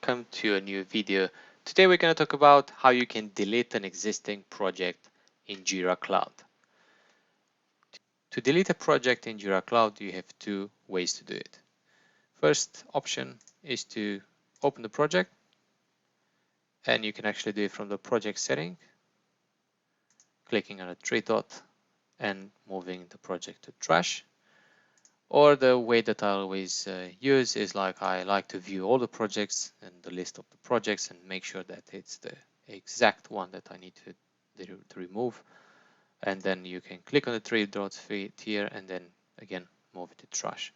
welcome to a new video. Today we're going to talk about how you can delete an existing project in Jira Cloud. To delete a project in Jira Cloud, you have two ways to do it. First option is to open the project, and you can actually do it from the project setting, clicking on a three dot and moving the project to trash. Or the way that I always use is like I like to view all the projects and the list of the projects and make sure that it's the exact one that I need to remove. And then you can click on the three dots here and then again move it to trash.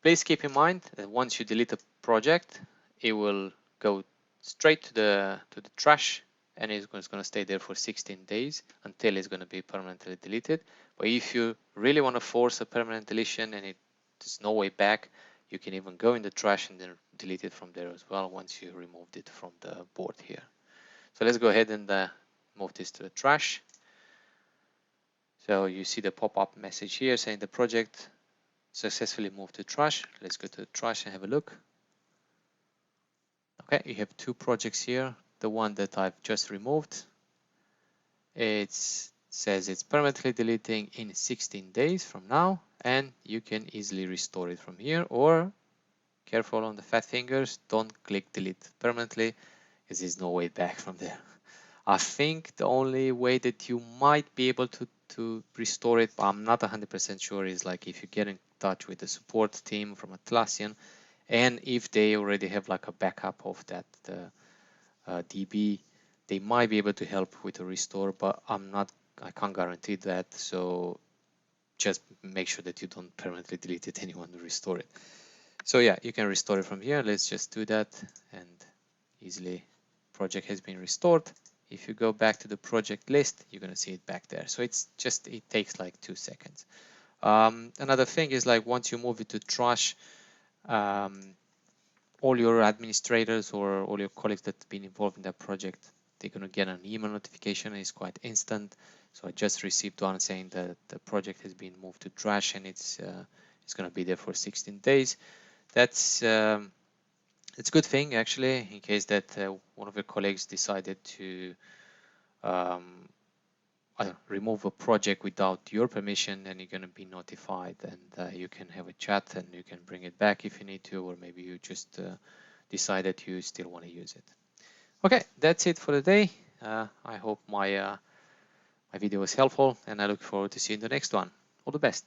Please keep in mind that once you delete a project, it will go straight to the trash, and it's going to stay there for 16 days until it's going to be permanently deleted. But if you really want to force a permanent deletion and there's no way back, you can even go in the trash and then delete it from there as well once you removed it from the board here. So let's go ahead and move this to the trash. So you see the pop-up message here saying the project successfully moved to trash. Let's go to the trash and have a look. Okay, you have two projects here. The one that I've just removed, it says it's permanently deleting in 16 days from now, and you can easily restore it from here, or careful on the fat fingers, don't click delete permanently, because there's no way back from there. I think the only way that you might be able to restore it, but I'm not 100% sure, is like if you get in touch with the support team from Atlassian, and if they already have like a backup of that DB, they might be able to help with a restore, but I can't guarantee that. So just make sure that you don't permanently delete it and you want to restore it. So yeah, you can restore it from here. Let's just do that, and easily project has been restored. If you go back to the project list, you're going to see it back there. So it takes like 2 seconds. Another thing is like once you move it to trash, all your administrators or all your colleagues that have been involved in that project, they're going to get an email notification. It's quite instant. So I just received one saying that the project has been moved to trash, and it's going to be there for 16 days. That's a good thing actually, in case that one of your colleagues decided to remove a project without your permission, then you're going to be notified, and you can have a chat and you can bring it back if you need to, or maybe you just decide that you still want to use it. Okay, that's it for the day. I hope my video was helpful, and I look forward to seeing the next one. All the best.